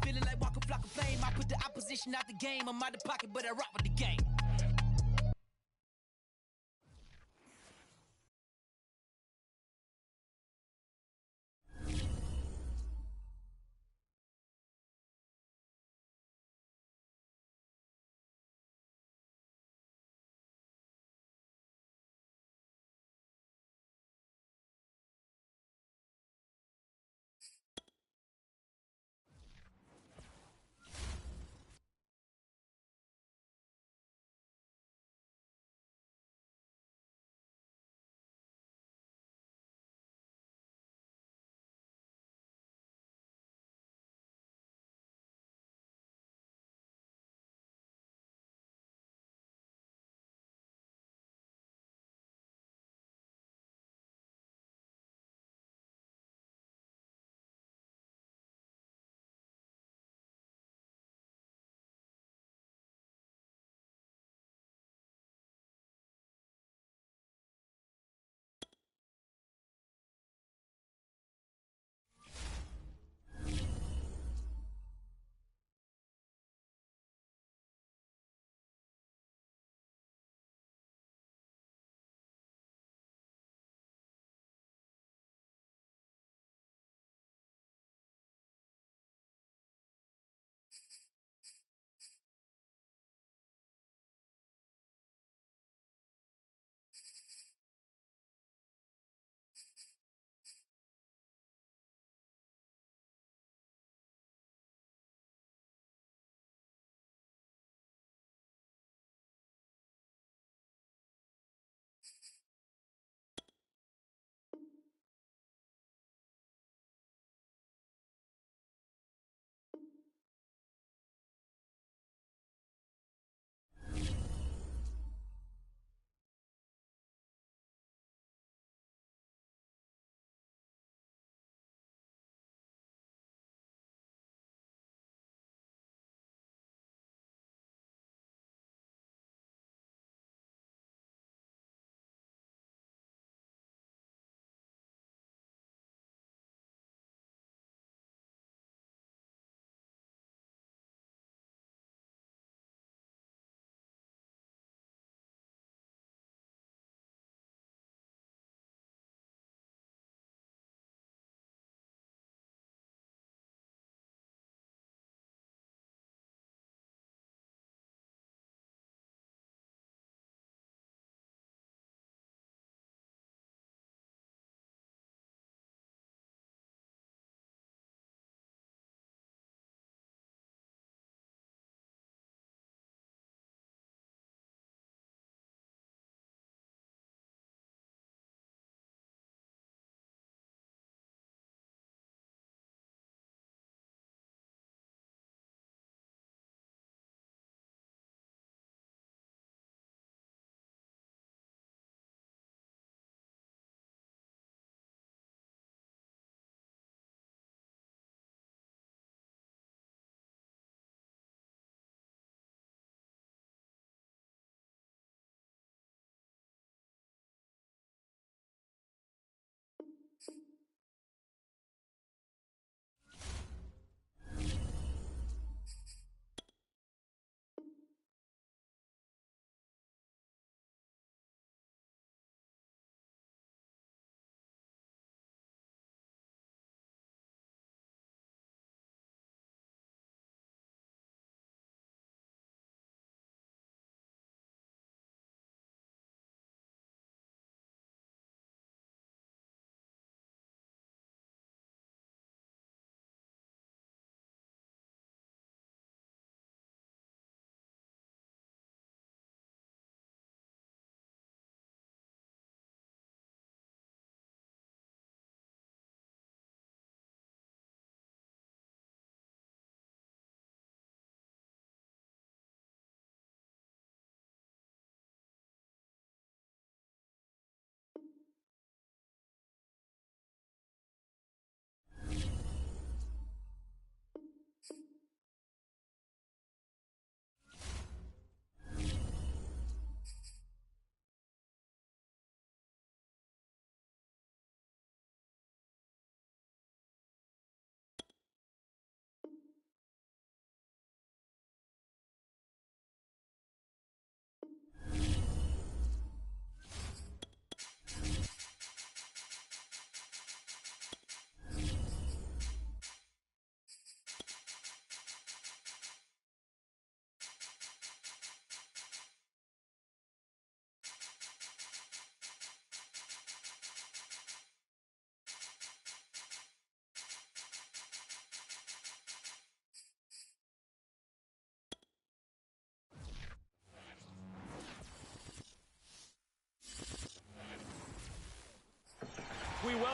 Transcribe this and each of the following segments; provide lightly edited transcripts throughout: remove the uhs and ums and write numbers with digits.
feeling like walking flock of flame. I put the opposition out the game. I'm out the pocket, but I rock with the game.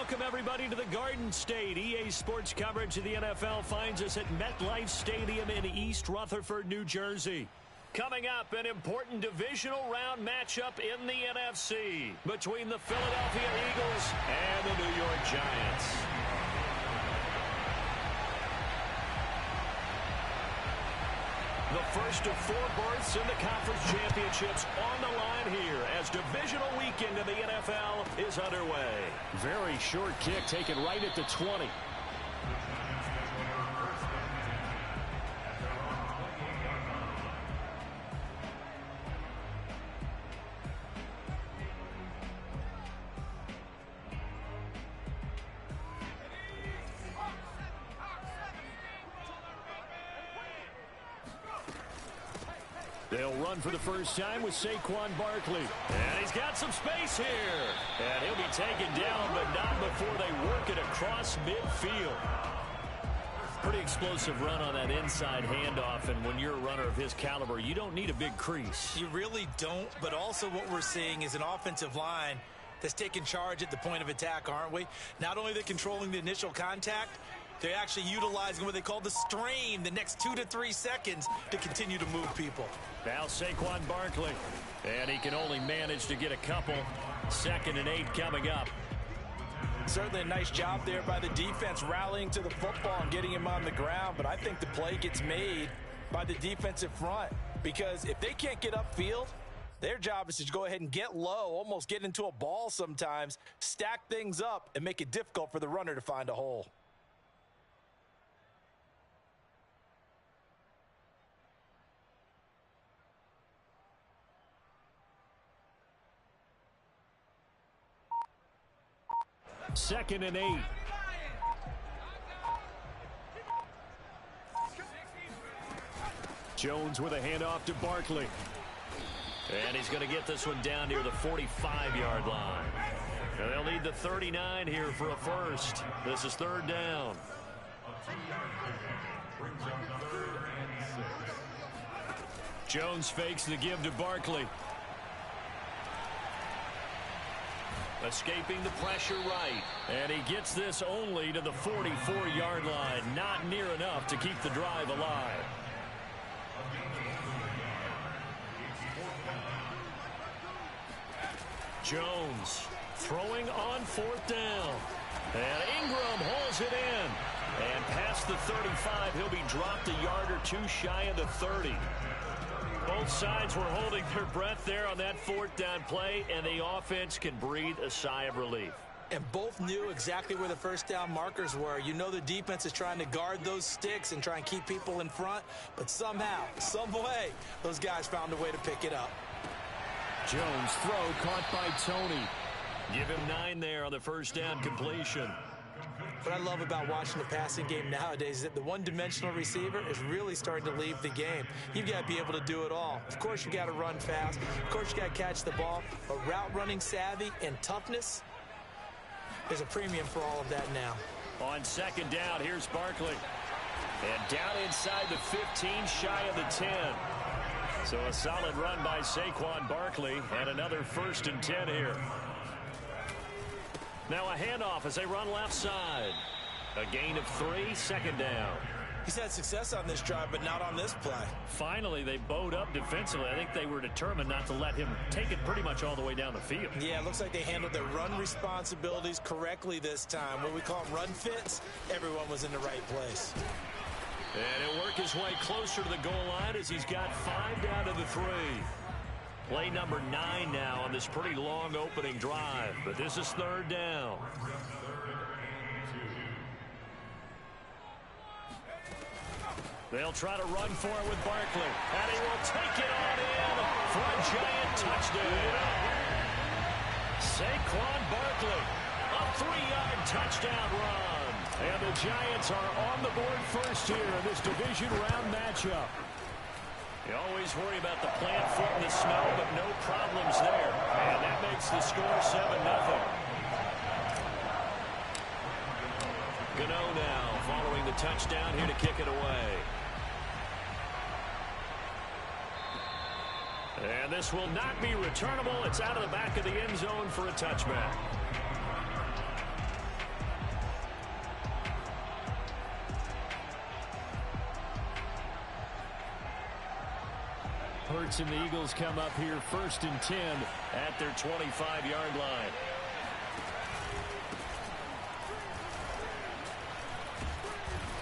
welcome everybody to the Garden State. EA Sports coverage of the NFL finds us at MetLife Stadium in East Rutherford, New Jersey. Coming up, an important divisional round matchup in the NFC between the Philadelphia Eagles and the New York Giants. The first of 4 berths in the conference championships on the line here as divisional weekend in the NFL is underway. Very short kick taken right at the 20. They'll run for the first time with Saquon Barkley. And he's got some space here. And he'll be taken down, but not before they work it across midfield. Pretty explosive run on that inside handoff, and when you're a runner of his caliber, you don't need a big crease. You really don't, but also what we're seeing is an offensive line that's taking charge at the point of attack, aren't we? Not only are they controlling the initial contact, they're actually utilizing what they call the strain, the next 2 to 3 seconds to continue to move people. Now Saquon Barkley, and he can only manage to get a couple. 2nd and 8 coming up. Certainly a nice job there by the defense rallying to the football and getting him on the ground, but I think the play gets made by the defensive front because if they can't get upfield, their job is to go ahead and get low, almost get into a ball sometimes, stack things up, and make it difficult for the runner to find a hole. Second and 8. Jones with a handoff to Barkley. And he's going to get this one down near the 45-yard line. And they'll need the 39 here for a first. This is 3rd down. Jones fakes the give to Barkley. Escaping the pressure right. And he gets this only to the 44-yard line. Not near enough to keep the drive alive. Jones throwing on 4th down. And Ingram hauls it in. And past the 35, he'll be dropped a yard or 2 shy of the 30. Both sides were holding their breath there on that 4th down play, and the offense can breathe a sigh of relief. And both knew exactly where the first down markers were. You know the defense is trying to guard those sticks and try and keep people in front, but somehow, some way, those guys found a way to pick it up. Jones throw caught by Tony. Give him 9 there on the first down completion. What I love about watching the passing game nowadays is that the one-dimensional receiver is really starting to leave the game. You've got to be able to do it all. Of course, you got to run fast. Of course, you got to catch the ball. But route running savvy and toughness, there's a premium for all of that now. On 2nd down, here's Barkley. And down inside the 15, shy of the 10. So a solid run by Saquon Barkley and another 1st and 10 here. Now a handoff as they run left side. A gain of 3, 2nd down. He's had success on this drive, but not on this play. Finally, they bowed up defensively. I think they were determined not to let him take it pretty much all the way down the field. Yeah, it looks like they handled their run responsibilities correctly this time. What we call them run fits, everyone was in the right place. And he'll work his way closer to the goal line as he's got 5 down to the 3. Play number 9 now on this pretty long opening drive, but this is 3rd down. They'll try to run for it with Barkley, and he will take it on in for a giant touchdown. Saquon Barkley, a 3-yard touchdown run. And the Giants are on the board first here in this division round matchup. You always worry about the plant foot in the snow, but no problems there. And that makes the score 7-0. Gano now following the touchdown here to kick it away. And this will not be returnable. It's out of the back of the end zone for a touchback. Hurts and the Eagles come up here 1st and 10 at their 25-yard line.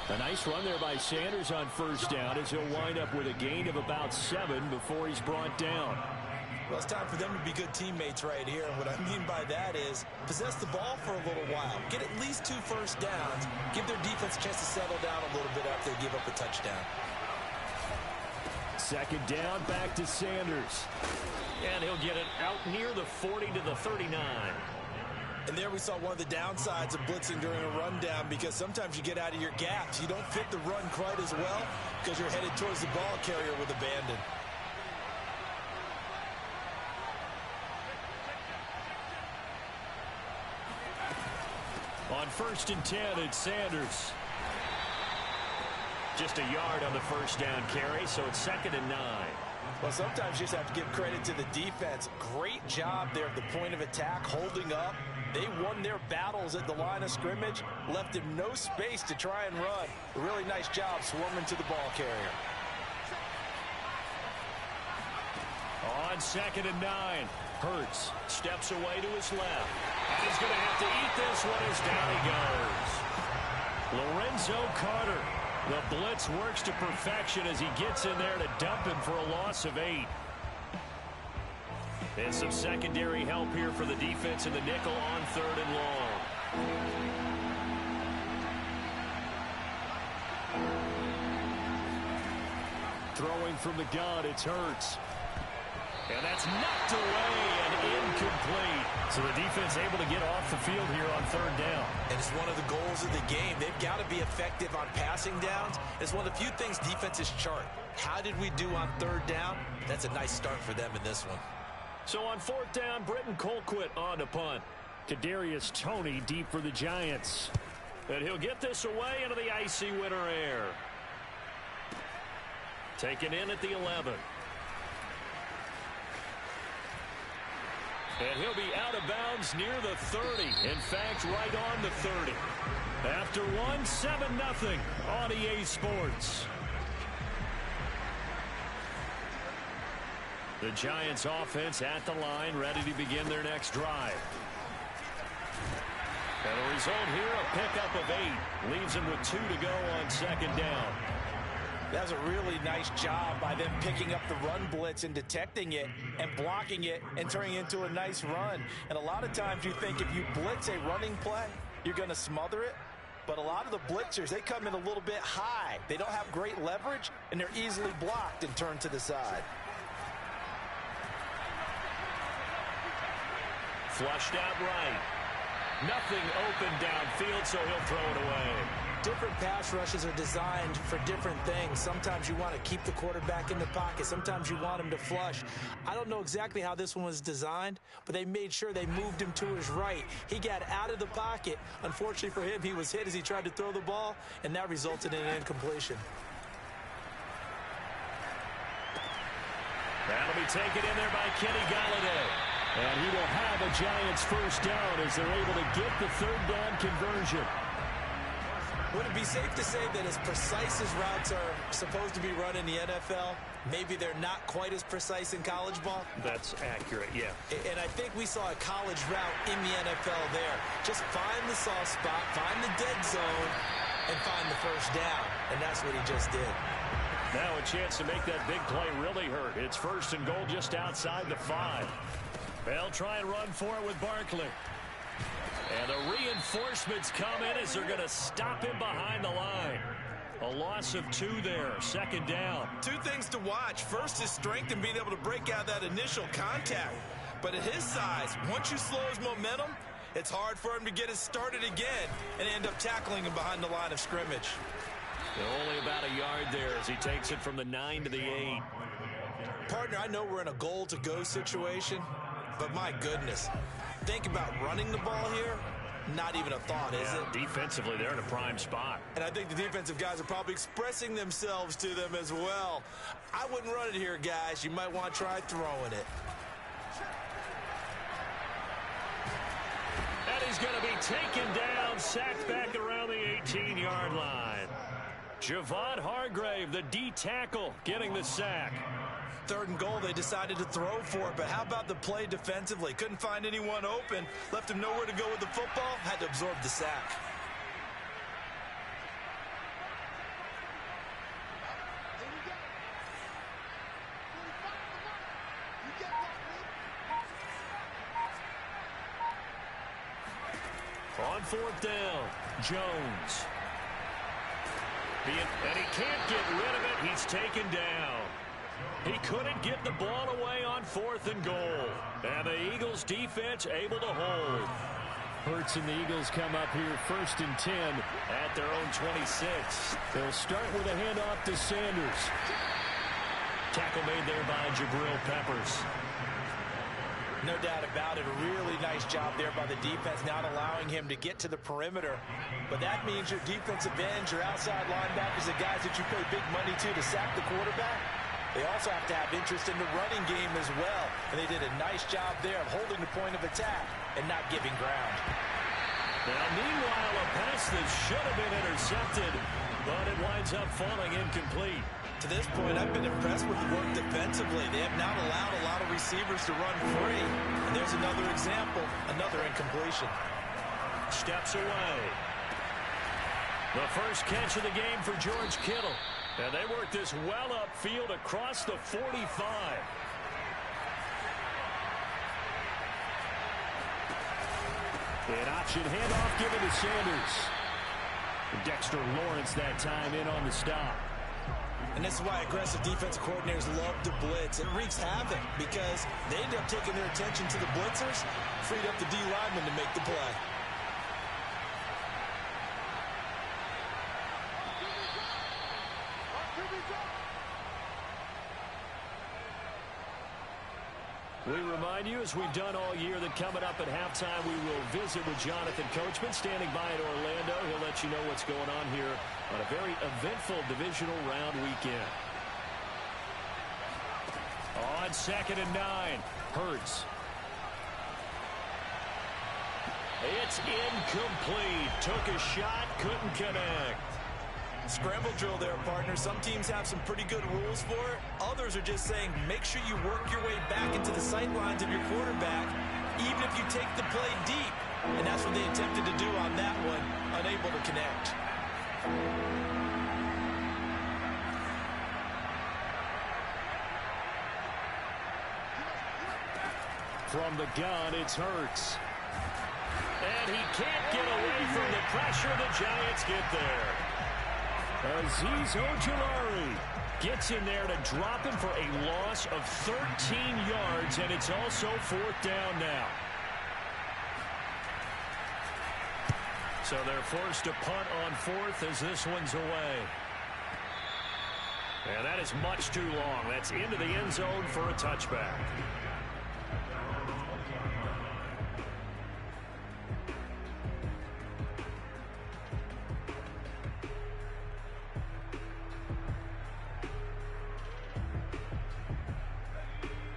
A nice run there by Sanders on 1st down as he'll wind up with a gain of about 7 before he's brought down. Well, it's time for them to be good teammates right here. And what I mean by that is possess the ball for a little while. Get at least 2 first downs. Give their defense a chance to settle down a little bit after they give up a touchdown. 2nd down, back to Sanders. And he'll get it out near the 40 to the 39. And there we saw one of the downsides of blitzing during a rundown, because sometimes you get out of your gaps. You don't fit the run quite as well because you're headed towards the ball carrier with abandon. On 1st and 10, it's Sanders. Just a yard on the 1st down carry, so it's 2nd and 9. Well, sometimes you just have to give credit to the defense. Great job there at the point of attack, holding up. They won their battles at the line of scrimmage, left him no space to try and run. A really nice job swarming to the ball carrier. On 2nd and 9, Hurts steps away to his left. And he's going to have to eat this one as down he goes. Lorenzo Carter. The blitz works to perfection as he gets in there to dump him for a loss of 8. And some secondary help here for the defense in the nickel on 3rd and long. Throwing from the gun, it's Hurts. And that's knocked away and incomplete. So the defense able to get off the field here on 3rd down. And it's one of the goals of the game. They've got to be effective on passing downs. It's one of the few things defenses chart. How did we do on 3rd down? That's a nice start for them in this one. So on 4th down, Britton Colquitt on to punt. Kadarius Toney deep for the Giants. And he'll get this away into the icy winter air. Taken in at the 11. And he'll be out of bounds near the 30. In fact, right on the 30. After one, 7-0 on EA Sports. The Giants offense at the line, ready to begin their next drive. And the result here, a pickup of 8. Leaves them with 2 to go on 2nd down. That was a really nice job by them picking up the run blitz and detecting it and blocking it and turning it into a nice run. And a lot of times you think if you blitz a running play, you're going to smother it. But a lot of the blitzers, they come in a little bit high. They don't have great leverage, and they're easily blocked and turned to the side. Flushed out right. Nothing open downfield, so he'll throw it away. Different pass rushes are designed for different things. Sometimes you want to keep the quarterback in the pocket. Sometimes you want him to flush. I don't know exactly how this one was designed, but they made sure they moved him to his right. He got out of the pocket. Unfortunately for him, he was hit as he tried to throw the ball, and that resulted in an incompletion. That'll be taken in there by Kenny Golladay. And he will have a Giants 1st down as they're able to get the 3rd down conversion. Would it be safe to say that as precise as routes are supposed to be run in the NFL, maybe they're not quite as precise in college ball? That's accurate, yeah. And I think we saw a college route in the NFL there. Just find the soft spot, find the dead zone, and find the 1st down. And that's what he just did. Now a chance to make that big play really hurt. It's 1st and goal just outside the 5. They'll try and run for it with Barkley. And the reinforcements come in as they're going to stop him behind the line. A loss of 2 there, 2nd down. 2 things to watch. First, his strength and being able to break out that initial contact. But at his size, once you slow his momentum, it's hard for him to get it started again and end up tackling him behind the line of scrimmage. Only about a yard there as he takes it from the 9 to the 8. Partner, I know we're in a goal-to-go situation, but my goodness, think about running the ball here. Not even a thought, is it? Defensively, they're in a prime spot. And I think the defensive guys are probably expressing themselves to them as well. I wouldn't run it here, guys. You might want to try throwing it. And he's going to be taken down, sacked back around the 18-yard line. Javon Hargrave, the D tackle, getting the sack. 3rd and goal, they decided to throw for it. But how about the play defensively? Couldn't find anyone open. Left him nowhere to go with the football. Had to absorb the sack. On 4th down, Jones. And he can't get rid of it. He's taken down. He couldn't get the ball away on 4th and goal. And the Eagles defense able to hold. Hurts and the Eagles come up here 1st and 10 at their own 26. They'll start with a handoff to Sanders. Tackle made there by Jabril Peppers. No doubt about it. A really nice job there by the defense, not allowing him to get to the perimeter. But that means your defensive ends, your outside linebackers, the guys that you pay big money to sack the quarterback, they also have to have interest in the running game as well. And they did a nice job there of holding the point of attack and not giving ground. Now, meanwhile, a pass that should have been intercepted, but it winds up falling incomplete. To this point, I've been impressed with the work defensively. They have not allowed a lot of receivers to run free. And there's another example, another incompletion. Steps away. The first catch of the game for George Kittle. And they work this well upfield across the 45. An option handoff given to Sanders. Dexter Lawrence that time in on the stop. And this is why aggressive defensive coordinators love to blitz. It wreaks havoc because they end up taking their attention to the blitzers, freed up the D lineman to make the play. We remind you, as we've done all year, that coming up at halftime, we will visit with Jonathan Coachman, standing by in Orlando. He'll let you know what's going on here on a very eventful divisional round weekend. On 2nd and 9, Hurts. It's incomplete. Took a shot, couldn't connect. Scramble drill there, partner. Some teams have some pretty good rules for it. Others are just saying, make sure you work your way back into the sight lines of your quarterback, even if you take the play deep. And that's what they attempted to do on that one, unable to connect. From the gun, it's Hurts. And he can't get away from the pressure. The Giants get there. Azeez Ojulari gets in there to drop him for a loss of 13 yards, and it's also 4th down now. So they're forced to punt on 4th as this one's away. And that is much too long. That's into the end zone for a touchback.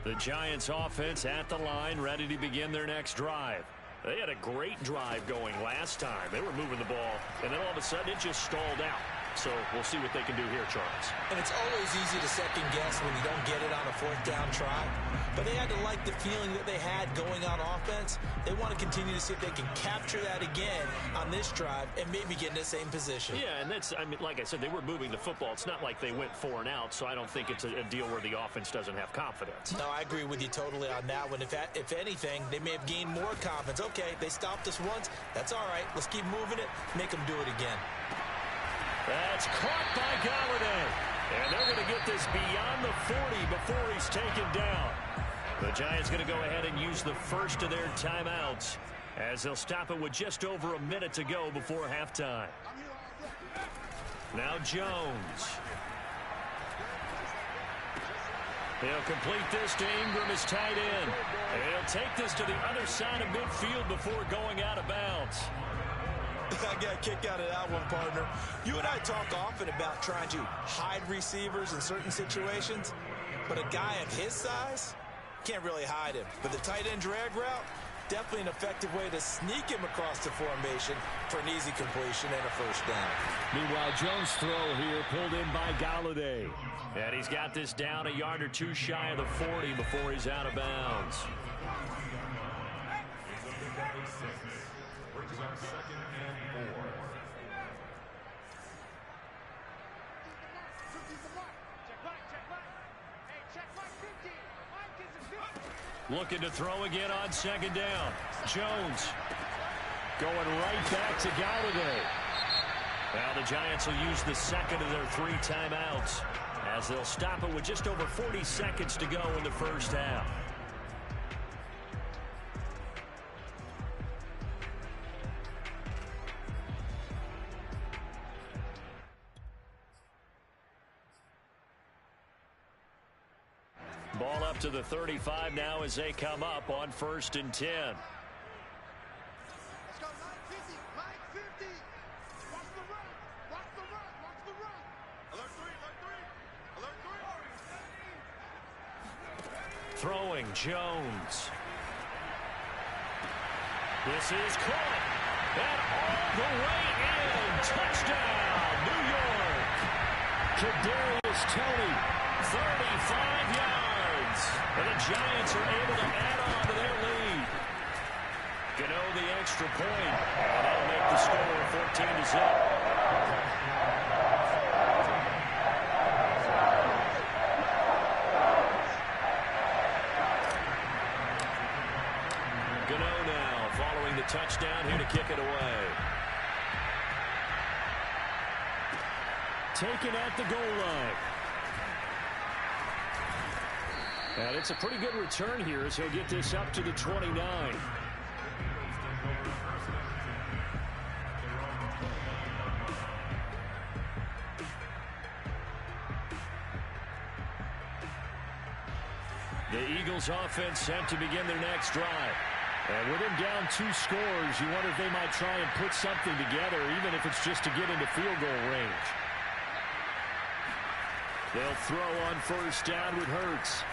The Giants offense at the line, ready to begin their next drive. They had a great drive going last time. They were moving the ball, and then all of a sudden it just stalled out. So we'll see what they can do here, Charles. And it's always easy to second guess when you don't get it on a 4th down try. But they had to like the feeling that they had going on offense. They want to continue to see if they can capture that again on this drive and maybe get in the same position. Yeah, and that's, I mean, like I said, they were moving the football. It's not like they went 4 and out, so I don't think it's a deal where the offense doesn't have confidence. No, I agree with you totally on that one. If anything, they may have gained more confidence. Okay, they stopped us once. That's all right. Let's keep moving it. Make them do it again. That's caught by Galladay. And they're going to get this beyond the 40 before he's taken down. The Giants going to go ahead and use the first of their timeouts as they'll stop it with just over a minute to go before halftime. Now Jones. He'll complete this to Ingram as tight end. And he'll take this to the other side of midfield before going out of bounds. I got a kick out of that one, partner. You and I talk often about trying to hide receivers in certain situations, but a guy of his size can't really hide him. But the tight end drag route, Definitely an effective way to sneak him across the formation for an easy completion and a first down. Meanwhile, Jones' throw here pulled in by Galladay. And he's got this down a yard or two shy of the 40 before he's out of bounds. Looking to throw again on second down. Jones going right back to Galladay. Now the Giants will use the second of their 3 timeouts as they'll stop it with just over 40 seconds to go in the first half. Ball up to the 35 now as they come up on 1st and 10. Let's go, line 50, line 50. Watch the run, watch the run, watch the run. Alert 3, alert 3. Throwing Jones. This is caught. And all the way in. Touchdown, New York. Kadarius Toney, 35 yards. And the Giants are able to add on to their lead. Gano the extra point. And that'll make the score 14-0. Gano now following the touchdown here to kick it away. Taken at the goal line. And it's a pretty good return here as he'll get this up to the 29. The Eagles offense set to begin their next drive. And with him down 2 scores, you wonder if they might try and put something together, even if it's just to get into field goal range. They'll throw on first down with Hurts.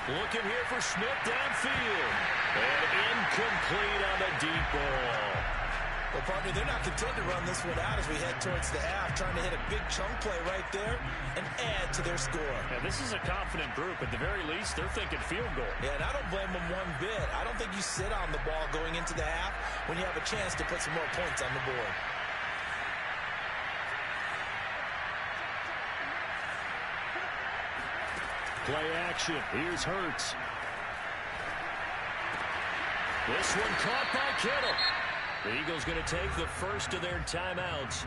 Looking here for Smith downfield. And incomplete on the deep ball. Well, partner, they're not content to run this one out as we head towards the half, trying to hit a big chunk play right there and add to their score. Yeah, this is a confident group. At the very least, they're thinking field goal. Yeah, and I don't blame them one bit. I don't think you sit on the ball going into the half when you have a chance to put some more points on the board. Play action. Here's Hurts. This one caught by Kittle. The Eagles going to take the first of their timeouts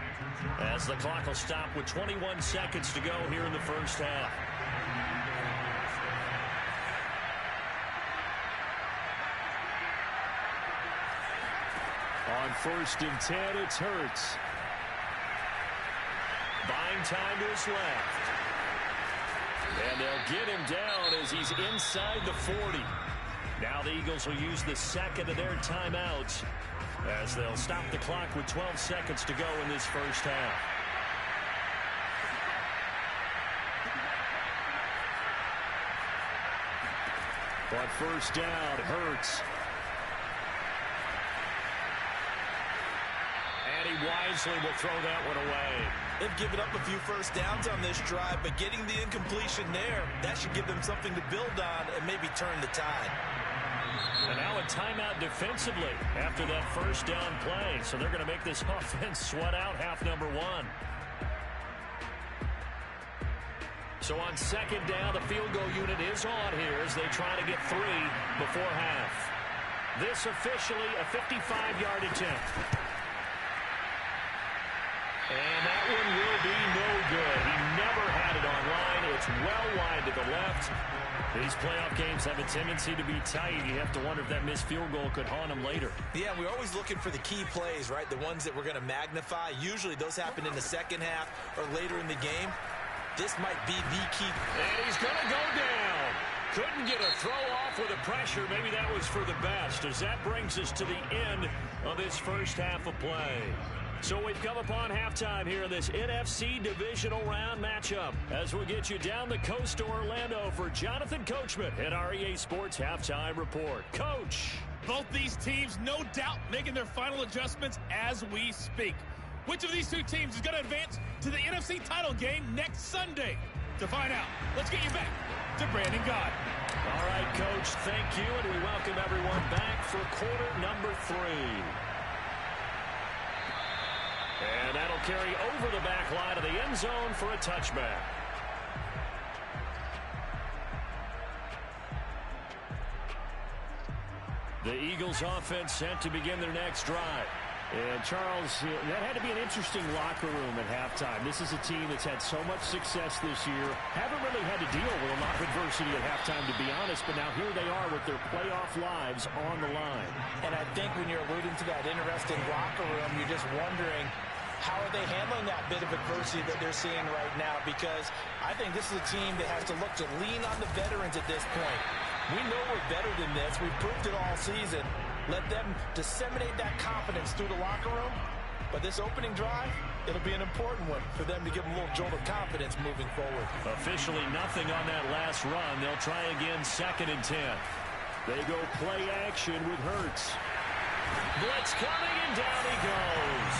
as the clock will stop with 21 seconds to go here in the first half. On 1st and 10, it's Hurts. Buying time to his left. And they'll get him down as he's inside the 40. Now the Eagles will use the second of their timeouts as they'll stop the clock with 12 seconds to go in this first half. On first down, Hurts. And he wisely will throw that one away. They've given up a few first downs on this drive, but getting the incompletion there, that should give them something to build on and maybe turn the tide. And now a timeout defensively after that first down play. So they're going to make this offense sweat out half number 1. So on second down, the field goal unit is on here as they try to get 3 before half. This officially a 55-yard attempt. And that one will be no good. He never had it online. It's well wide to the left. These playoff games have a tendency to be tight. You have to wonder if that missed field goal could haunt him later. Yeah, we're always looking for the key plays, right? The ones that we're going to magnify. Usually those happen in the second half or later in the game. This might be the key. And he's going to go down. Couldn't get a throw off with the pressure. Maybe that was for the best as that brings us to the end of this first half of play. So we've come upon halftime here in this NFC divisional round matchup as we'll get you down the coast to Orlando for Jonathan Coachman at our EA Sports Halftime Report. Coach. Both these teams, no doubt, making their final adjustments as we speak. Which of these two teams is going to advance to the NFC title game next Sunday? To find out, let's get you back to Brandon Gaudin. All right, Coach, thank you, and we welcome everyone back for quarter number 3. And that'll carry over the back line of the end zone for a touchback. The Eagles offense set to begin their next drive. And Charles, that had to be an interesting locker room at halftime. This is a team that's had so much success this year. Haven't really had to deal with a lot of adversity at halftime, to be honest, but now here they are with their playoff lives on the line. And I think when you're alluding to that interesting locker room, you're just wondering, how are they handling that bit of adversity that they're seeing right now? Because I think this is a team that has to look to lean on the veterans at this point. We know we're better than this. We've proved it all season. Let them disseminate that confidence through the locker room. But this opening drive, it'll be an important one for them to give them a little jolt of confidence moving forward. Officially nothing on that last run. They'll try again 2nd and 10. They go play action with Hurts. Blitz coming, and down he goes.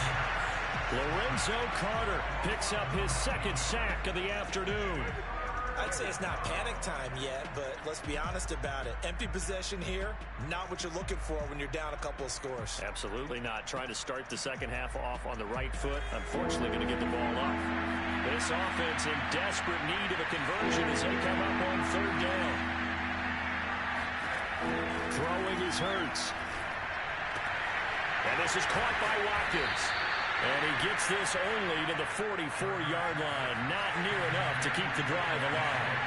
Lorenzo Carter picks up his 2nd sack of the afternoon. I'd say it's not panic time yet, but let's be honest about it. Empty possession here, not what you're looking for when you're down a couple of scores. Absolutely not. Trying to start the second half off on the right foot. Unfortunately, going to get the ball up. This offense in desperate need of a conversion as they come up on 3rd down. Throwing is Hurts. And this is caught by Watkins. And he gets this only to the 44-yard line. Not near enough to keep the drive alive.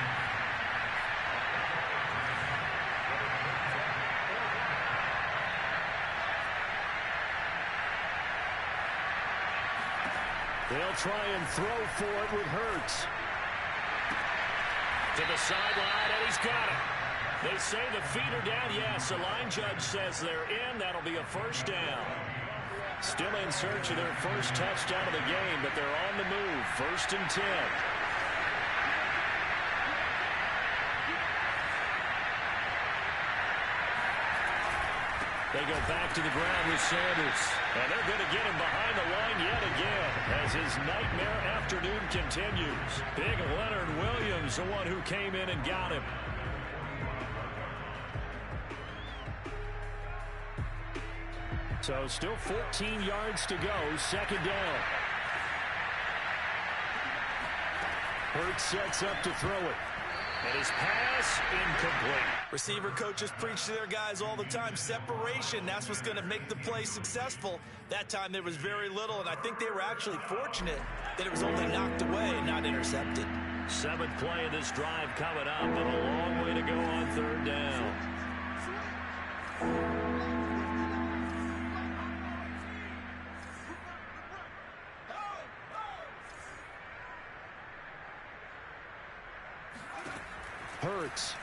They'll try and throw for it with Hurts. To the sideline, and he's got it. They say the feet are down. Yes, the line judge says they're in. That'll be a 1st down. Still in search of their first touchdown of the game, but they're on the move. 1st and 10. They go back to the ground with Sanders. And they're going to get him behind the line yet again as his nightmare afternoon continues. Big Leonard Williams, the one who came in and got him. So still 14 yards to go, 2nd down. Hurts sets up to throw it. And his pass incomplete. Receiver coaches preach to their guys all the time. Separation, that's what's going to make the play successful. That time there was very little, and I think they were actually fortunate that it was only knocked away and not intercepted. 7th play of this drive coming up, but a long way to go on 3rd down. Hurts.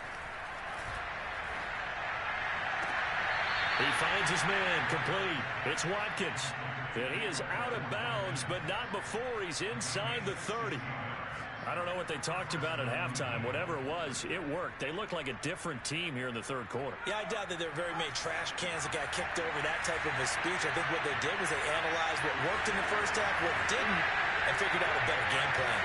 He finds his man, complete. It's Watkins. And he is out of bounds, but not before he's inside the 30. I don't know what they talked about at halftime. Whatever it was, it worked. They look like a different team here in the 3rd quarter. Yeah, I doubt that there were very many trash cans that got kicked over that type of a speech. I think what they did was they analyzed what worked in the first half, what didn't, and figured out a better game plan.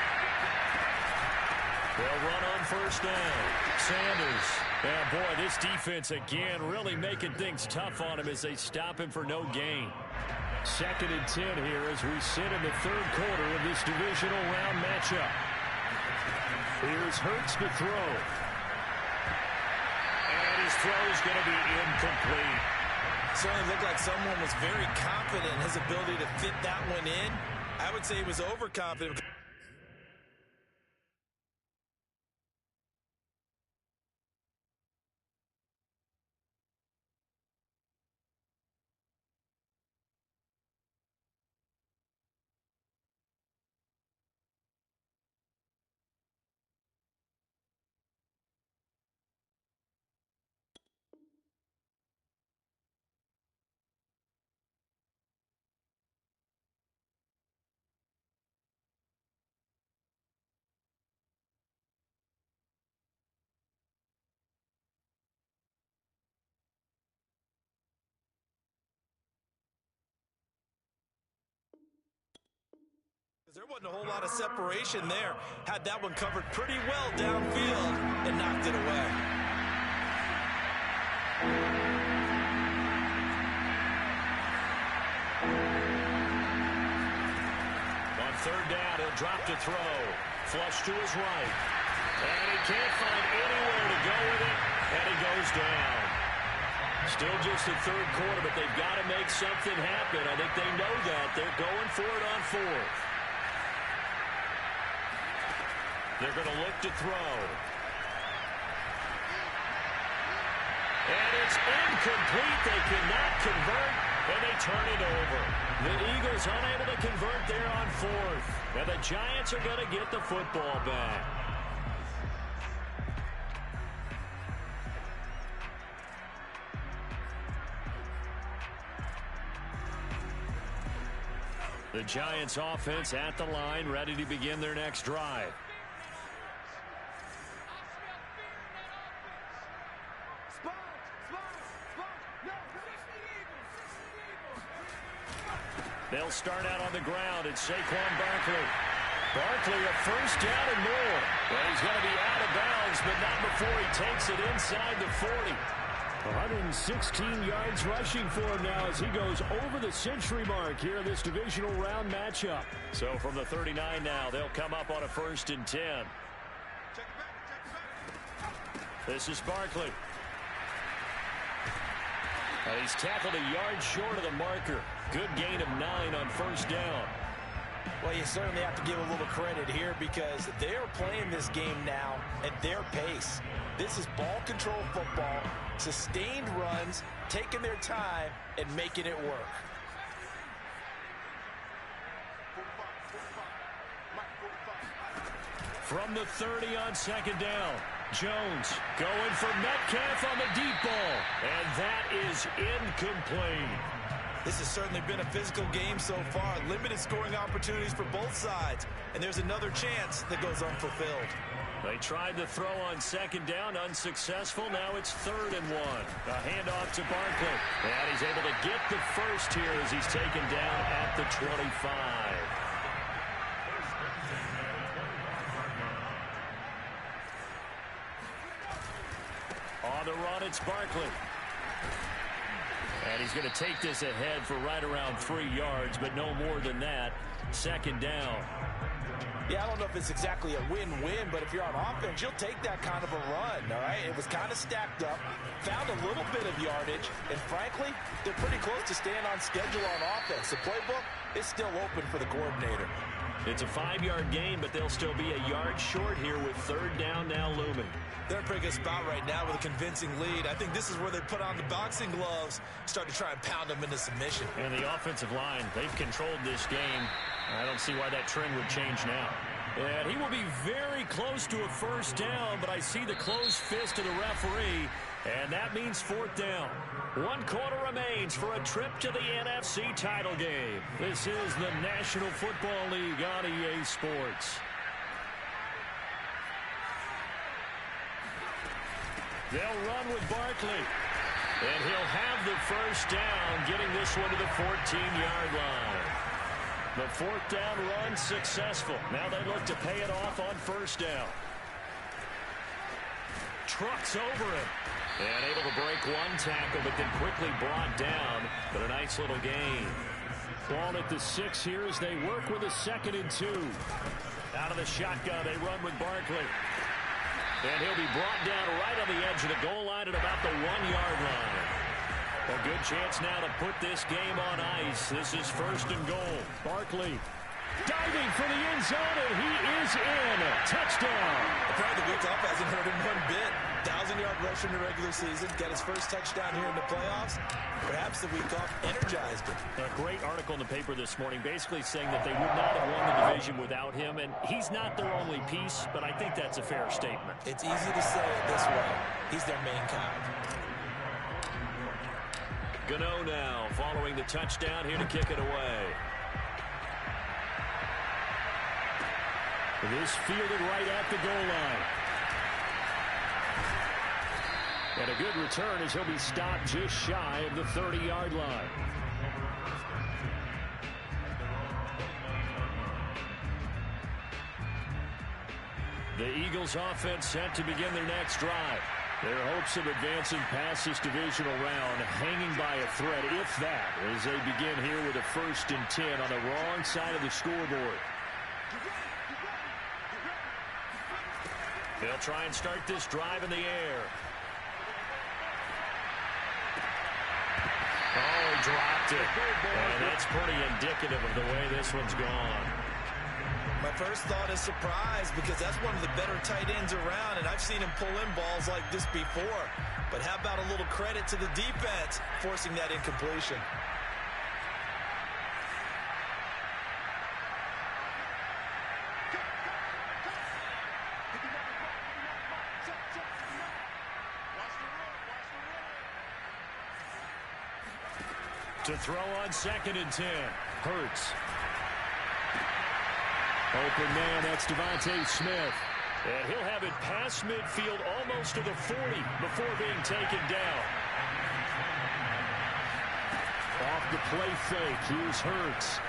They'll run on 1st down. Sanders. And boy, this defense again really making things tough on him as they stop him for no gain. 2nd and 10 here as we sit in the 3rd quarter of this divisional round matchup. Here's Hurts to throw. And his throw is going to be incomplete. Certainly looked like someone was very confident in his ability to fit that one in. I would say he was overconfident. There wasn't a whole lot of separation there. Had that one covered pretty well downfield and knocked it away. On third down, he'll drop to throw. Flush to his right. And he can't find anywhere to go with it, and he goes down. Still just the third quarter, but they've got to make something happen. I think they know that. They're going for it on fourth. They're going to look to throw. And it's incomplete. They cannot convert, and they turn it over. The Eagles unable to convert there on fourth. And the Giants are going to get the football back. The Giants offense at the line, ready to begin their next drive. They'll start out on the ground. It's Saquon Barkley. Barkley a first down and more. Well, he's going to be out of bounds, but not before he takes it inside the 40. 116 yards rushing for him now as he goes over the century mark here in this divisional round matchup. So from the 39 now, they'll come up on a 1st and 10. This is Barkley. And he's tackled a yard short of the marker. Good gain of 9 on first down. Well, you certainly have to give a little credit here because they're playing this game now at their pace. This is ball control football, sustained runs, taking their time, and making it work. From the 30 on second down, Jones going for Metcalf on the deep ball, and that is incomplete. This has certainly been a physical game so far. Limited scoring opportunities for both sides, and there's another chance that goes unfulfilled. They tried to throw on second down, unsuccessful. Now it's 3rd and 1. A handoff to Barkley. And he's able to get the first here as he's taken down at the 25. On the run, it's Barkley. And he's going to take this ahead for right around 3 yards, but no more than that. Second down. Yeah, I don't know if it's exactly a win-win, but if you're on offense, you'll take that kind of a run, all right? It was kind of stacked up, found a little bit of yardage, and frankly, they're pretty close to staying on schedule on offense. The playbook is still open for the coordinator. It's a 5-yard gain, but they'll still be a yard short here with 3rd down now looming. They're in a pretty good spot right now with a convincing lead. I think this is where they put on the boxing gloves, start to try and pound them into submission. And the offensive line, they've controlled this game. I don't see why that trend would change now. And he will be very close to a first down, but I see the closed fist of the referee, and that means 4th down. 1 quarter remains for a trip to the NFC title game. This is the National Football League on EA Sports. They'll run with Barkley, and he'll have the first down, getting this one to the 14-yard line. The 4th down run successful. Now they look to pay it off on first down. Trucks over him. And able to break 1 tackle, but then quickly brought down. But a nice little gain. Ball at the 6 here as they work with a 2nd and 2. Out of the shotgun, they run with Barkley. And he'll be brought down right on the edge of the goal line at about the 1-yard line. A good chance now to put this game on ice. This is 1st and goal. Barkley diving for the end zone, and he is in. Touchdown. Apparently the week off hasn't hurt him one bit. 1,000-yard rush in the regular season. Got his first touchdown here in the playoffs. Perhaps the week off energized him. A great article in the paper this morning basically saying that they would not have won the division without him, and he's not their only piece, but I think that's a fair statement. It's easy to say it this way. He's their main guy. Gano now following the touchdown here to kick it away. This fielded right at the goal line. And a good return as he'll be stopped just shy of the 30-yard line. The Eagles offense set to begin their next drive. Their hopes of advancing past this divisional round hanging by a thread, if that, as they begin here with a 1st and 10 on the wrong side of the scoreboard. They'll try and start this drive in the air. Oh, he dropped it. And that's pretty indicative of the way this one's gone. My first thought is surprise, because that's one of the better tight ends around, and I've seen him pull in balls like this before. But how about a little credit to the defense forcing that incompletion? To throw on 2nd and 10. Hurts. Open man, that's Devontae Smith. And he'll have it past midfield almost to the 40 before being taken down. Off the play fake, here's Hurts.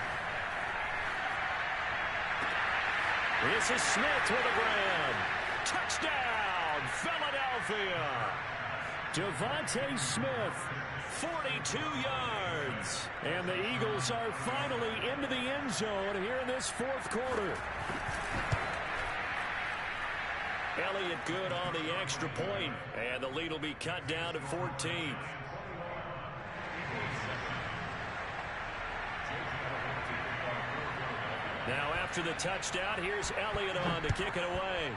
This is Smith with a grab. Touchdown, Philadelphia. Devontae Smith, 42 yards. And the Eagles are finally into the end zone here in this 4th quarter. Elliott good on the extra point, and the lead will be cut down to 14. Now after the touchdown, here's Elliott on to kick it away.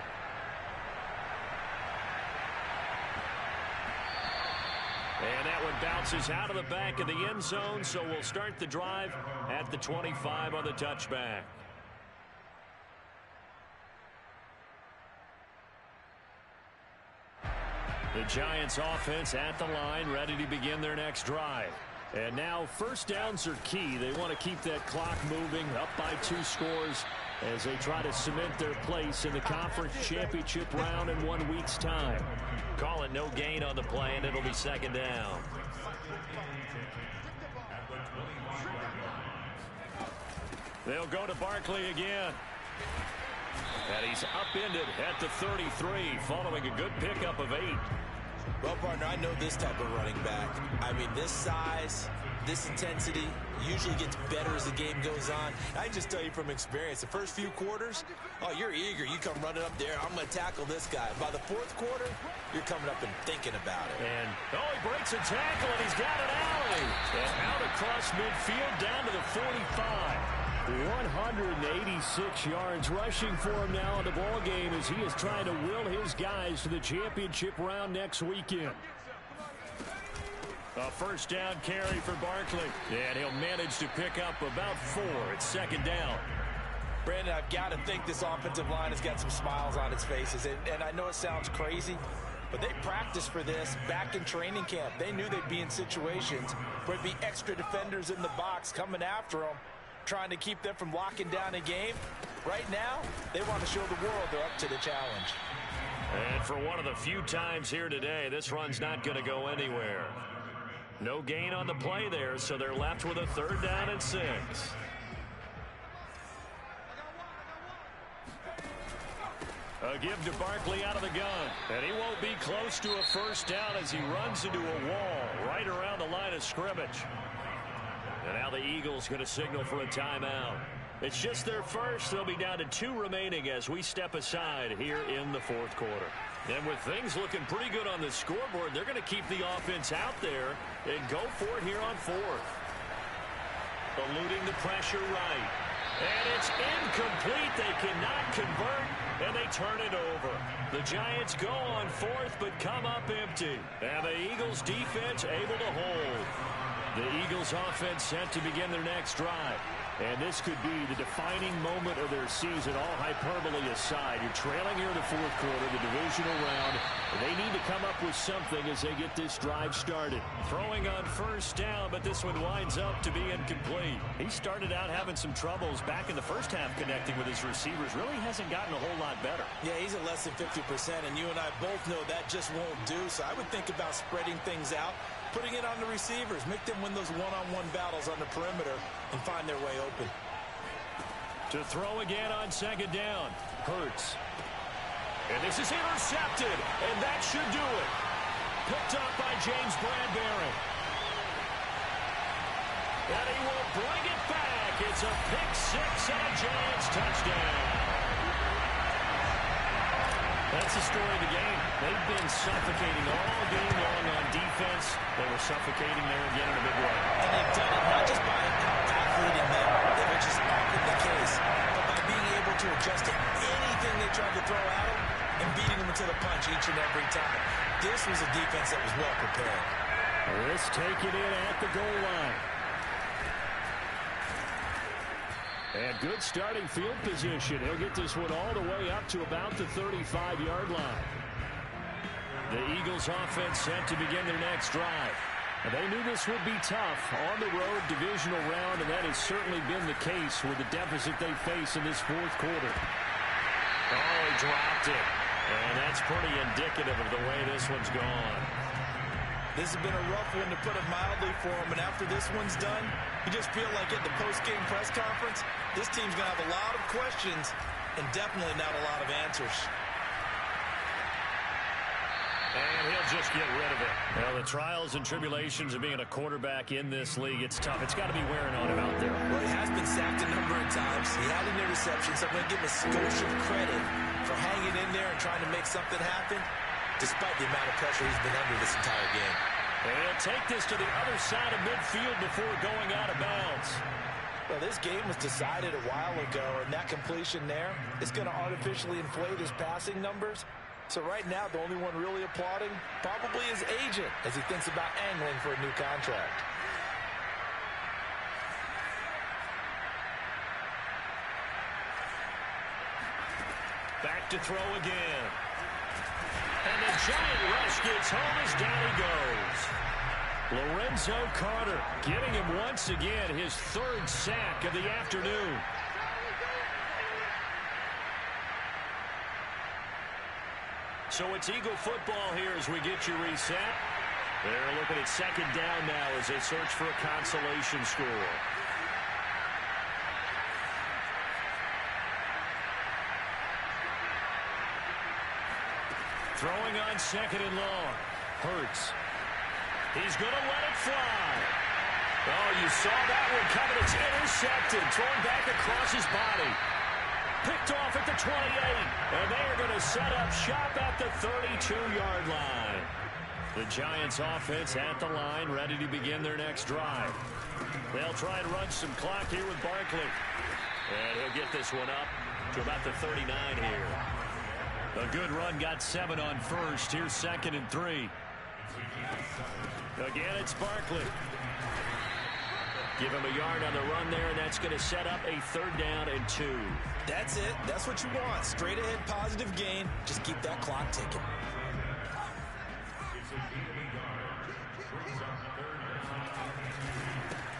And that one bounces out of the back of the end zone, so we'll start the drive at the 25 on the touchback. The Giants offense at the line, ready to begin their next drive. And now 1st downs are key. They want to keep that clock moving, up by 2 scores, as they try to cement their place in the conference championship round in 1 week's time. Call it no gain on the play, and it'll be 2nd down. They'll go to Barkley again. And he's upended at the 33, following a good pickup of 8. Well, partner, I know this type of running back. I mean, this size, this intensity usually gets better as the game goes on. I just tell you from experience, the first few quarters, oh, you're eager. You come running up there, I'm going to tackle this guy. By the 4th quarter, you're coming up and thinking about it. And, oh, he breaks a tackle, and he's got an alley. And out across midfield, down to the 45. 186 yards rushing for him now in the ball game as he is trying to will his guys to the championship round next weekend. A 1st down carry for Barkley. And he'll manage to pick up about 4. It's 2nd down. Brandon, I've got to think this offensive line has got some smiles on its faces. And I know it sounds crazy, but they practiced for this back in training camp. They knew they'd be in situations where there'd be extra defenders in the box coming after them, trying to keep them from locking down a game. Right now, they want to show the world they're up to the challenge. And for one of the few times here today, this run's not going to go anywhere. No gain on the play there, so they're left with a 3rd down and 6. A give to Barkley out of the gun. And he won't be close to a 1st down as he runs into a wall right around the line of scrimmage. And now the Eagles going to signal for a timeout. It's just their first. They'll be down to 2 remaining as we step aside here in the 4th quarter. And with things looking pretty good on the scoreboard, they're going to keep the offense out there and go for it here on 4th. Eluding the pressure right. And it's incomplete. They cannot convert, and they turn it over. The Giants go on 4th, but come up empty. And the Eagles defense able to hold. The Eagles offense set to begin their next drive. And this could be the defining moment of their season, all hyperbole aside. You're trailing here in the 4th quarter, the divisional round. They need to come up with something as they get this drive started. Throwing on 1st down, but this one winds up to be incomplete. He started out having some troubles back in the first half connecting with his receivers. Really hasn't gotten a whole lot better. Yeah, he's at less than 50%, and you and I both know that just won't do. So I would think about spreading things out, putting it on the receivers, make them win those one-on-one battles on the perimeter and find their way open. To throw again on 2nd down. Hurts. And this is intercepted, and that should do it. Picked up by James Bradbury. And he will bring it back. It's a pick six and a Giants touchdown. That's the story of the game. They've been suffocating all game long on defense. They were suffocating there again in a big way. And they've done it not just by out-athleting them, which is often the case, but by being able to adjust to anything they tried to throw at them and beating them to the punch each and every time. This was a defense that was well prepared. This taken in at the goal line. And good starting field position. He'll get this one all the way up to about the 35-yard line. The Eagles offense set to begin their next drive. And they knew this would be tough on the road divisional round, and that has certainly been the case with the deficit they face in this fourth quarter. Oh, he dropped it. And that's pretty indicative of the way this one's gone. This has been a rough one, to put it mildly, for him. And after this one's done, you just feel like at the post-game press conference, this team's going to have a lot of questions and definitely not a lot of answers. And he'll just get rid of it. Well, the trials and tribulations of being a quarterback in this league, it's tough. It's got to be wearing on him out there. Well, he has been sacked a number of times. He had an interception, so I'm going to give him a skosh of credit for hanging in there and trying to make something happen, despite the amount of pressure he's been under this entire game. And he'll take this to the other side of midfield before going out of bounds. Well, this game was decided a while ago, and that completion there is going to artificially inflate his passing numbers. So right now, the only one really applauding probably his agent as he thinks about angling for a new contract. Back to throw again. And the giant rush gets home as down he goes. Lorenzo Carter getting him once again his third sack of the afternoon. So it's Eagle football here as we get you reset. They're looking at second down now as they search for a consolation score. Throwing on second and long. Hurts. He's going to let it fly. Oh, you saw that one coming. It's intercepted. Thrown back across his body. Picked off at the 28. And they are going to set up shop at the 32-yard line. The Giants offense at the line, ready to begin their next drive. They'll try and run some clock here with Barkley. And he'll get this one up to about the 39 here. A good run, got 7 on first. Here's second and 3. Again, it's Barkley. Give him a yard on the run there, and that's going to set up a third down and 2. That's it. That's what you want. Straight ahead, positive gain. Just keep that clock ticking.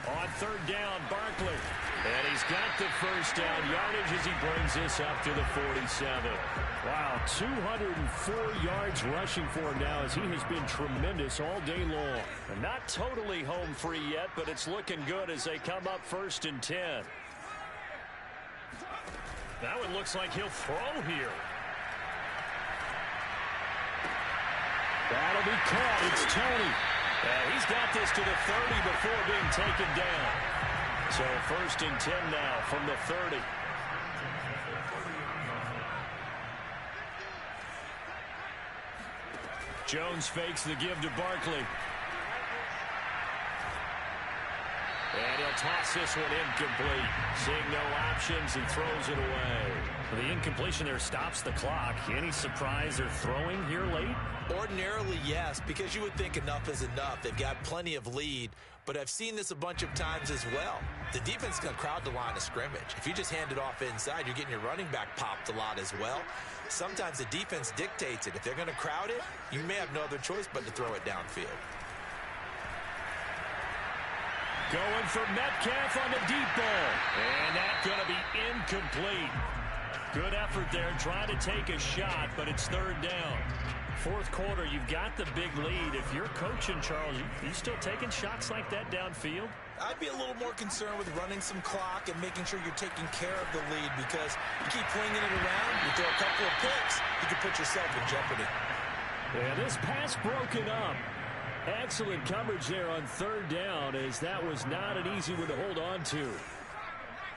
On third down, Barkley. And he's got the first down yardage as he brings this up to the 47. Wow, 204 yards rushing for him now as he has been tremendous all day long. And not totally home free yet, but it's looking good as they come up first and 10. That one looks like he'll throw here. That'll be caught. It's Tony. He's got this to the 30 before being taken down. So first and 10 now from the 30. Jones fakes the give to Barkley. And he'll toss this one incomplete. Seeing no options, he throws it away. The incompletion there stops the clock. Any surprise they're throwing here late? Ordinarily, yes, because you would think enough is enough. They've got plenty of lead, but I've seen this a bunch of times as well. The defense is going to crowd the line of scrimmage. If you just hand it off inside, you're getting your running back popped a lot as well. Sometimes the defense dictates it. If they're going to crowd it, you may have no other choice but to throw it downfield. Going for Metcalf on the deep ball. And that's going to be incomplete. Good effort there trying to take a shot, but it's third down. Fourth quarter, you've got the big lead. If you're coaching, Charles, you still taking shots like that downfield? I'd be a little more concerned with running some clock and making sure you're taking care of the lead, because you keep flinging it around, you throw a couple of picks, you can put yourself in jeopardy. And this pass broken up. Excellent coverage there on third down, as that was not an easy one to hold on to.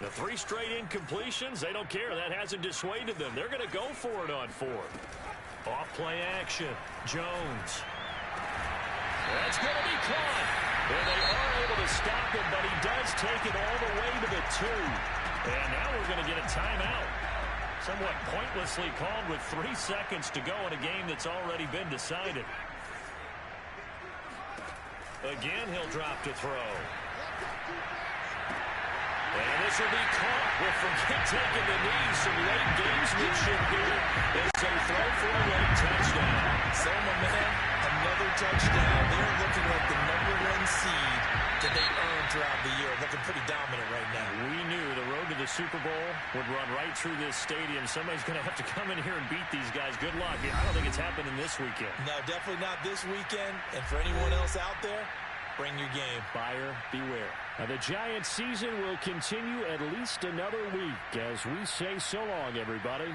The 3 straight incompletions, they don't care. That hasn't dissuaded them. They're going to go for it on 4th. Off play action. Jones. That's going to be caught. And they are able to stop him, but he does take it all the way to the 2. And now we're going to get a timeout. Somewhat pointlessly called with 3 seconds to go in a game that's already been decided. Again, he'll drop to throw. And this will be caught. We'll forget taking the knee. Some late gamesmanship here as they throw for a late touchdown. So, my man, another touchdown. They're looking like the #1 seed that they earned throughout the year. Looking pretty dominant right now. We knew the road to the Super Bowl would run right through this stadium. Somebody's going to have to come in here and beat these guys. Good luck. I don't think it's happening this weekend. No, definitely not this weekend. And for anyone else out there, bring your game. Buyer beware. Now, the Giants season will continue at least another week as we say so long, everybody.